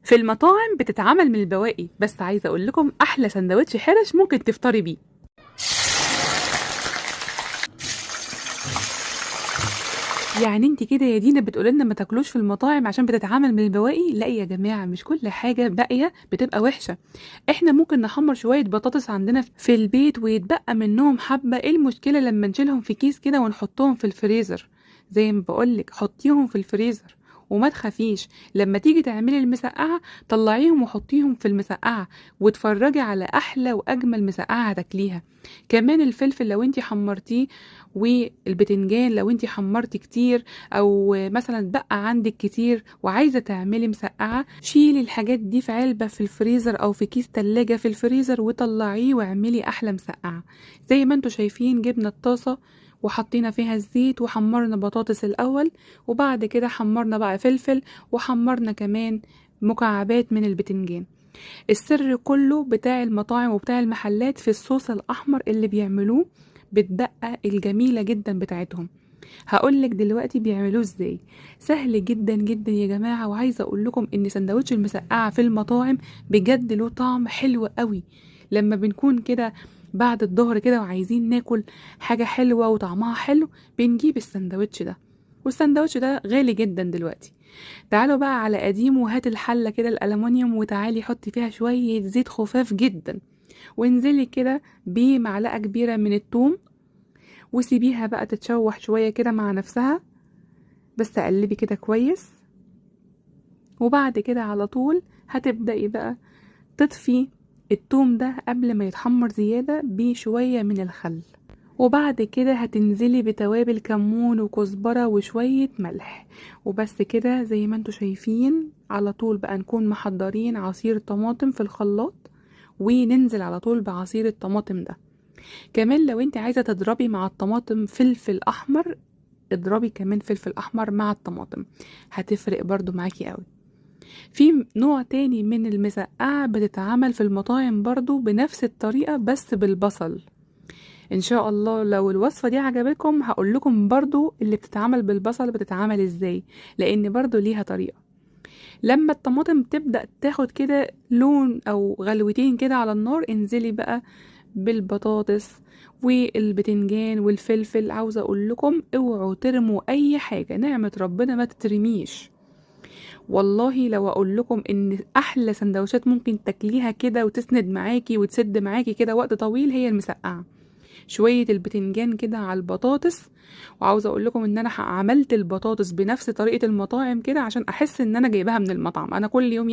في المطاعم بتتعمل من البواقي، بس عايزه اقول لكم احلى سندوتش حرش ممكن تفطري بيه. يعني انت كده يا دينا بتقولي لنا ما تاكلوش في المطاعم عشان بتتعمل من البواقي؟ لا يا جماعه، مش كل حاجه باقيه بتبقى وحشه. احنا ممكن نحمر شويه بطاطس عندنا في البيت ويتبقى منهم حبه، ايه المشكله لما نشيلهم في كيس كده ونحطهم في الفريزر؟ زي ما بقولك حطيهم في الفريزر وما تخافيش. لما تيجي تعملي المسقعه طلعيهم وحطيهم في المسقعه، واتفرجي على احلى واجمل مسقعه هتاكليها. كمان الفلفل لو انتي حمرتيه، والبتنجان لو انتي حمرتي كتير، او مثلا بقى عندك كتير وعايزه تعملي مسقعه، شيلي الحاجات دي في علبه في الفريزر او في كيس تلاجة في الفريزر وطلعيه واعملي احلى مسقعه. زي ما انتوا شايفين جبنا الطاسه وحطينا فيها الزيت وحمرنا بطاطس الاول، وبعد كده حمرنا بقى فلفل، وحمرنا كمان مكعبات من البتنجان. السر كله بتاع المطاعم وبتاع المحلات في الصوص الأحمر اللي بيعملوه بالدقة الجميلة جدا بتاعتهم. هقولك دلوقتي بيعملوه ازاي. سهل جدا جدا يا جماعة، وعايزة اقول لكم ان سندوتش المسقعة في المطاعم بجد له طعم حلو قوي. لما بنكون كده بعد الظهر كده وعايزين ناكل حاجة حلوة وطعمها حلو، بنجيب السندوتش ده. والسندوتش ده غالي جدا دلوقتي. تعالوا بقى على قديم، وهات الحلة كده الألمونيوم وتعالي حطي فيها شوية زيت خفاف جدا، وانزلي كده بمعلقة كبيرة من الثوم، وسيبيها بقى تتشوح شوية كده مع نفسها، بس تقلبي كده كويس. وبعد كده على طول هتبدأي بقى تطفي الثوم ده قبل ما يتحمر زيادة بشوية من الخل. وبعد كده هتنزلي بتوابل كمون وكزبرة وشوية ملح، وبس كده. زي ما انتوا شايفين على طول بقى نكون محضرين عصير طماطم في الخلاط، وننزل على طول بعصير الطماطم ده. كمان لو انت عايزة تضربي مع الطماطم فلفل احمر، اضربي كمان فلفل احمر مع الطماطم، هتفرق برضو معاكي قوي. في نوع تاني من المسقعة بتتعمل في المطاعم برضو بنفس الطريقة بس بالبصل. ان شاء الله لو الوصفة دي عجبتكم هقول لكم برضو اللي بتتعمل بالبصل بتتعمل ازاي، لان برضو ليها طريقة. لما الطماطم تبدأ تاخد كده لون او غلوتين كده على النار، انزلي بقى بالبطاطس والبتنجان والفلفل. عاوزة اقول لكم اوعوا ترموا اي حاجة، نعمة ربنا ما تترميش. والله لو اقول لكم ان احلى سندوتشات ممكن تاكليها كده وتسند معاكي وتسد معاكي كده وقت طويل هي المسقعة. شوية البتنجان كده على البطاطس. وعاوزة اقول لكم ان انا عملت البطاطس بنفس طريقة المطاعم كده عشان احس ان انا جايباها من المطعم. انا كل يوم يعني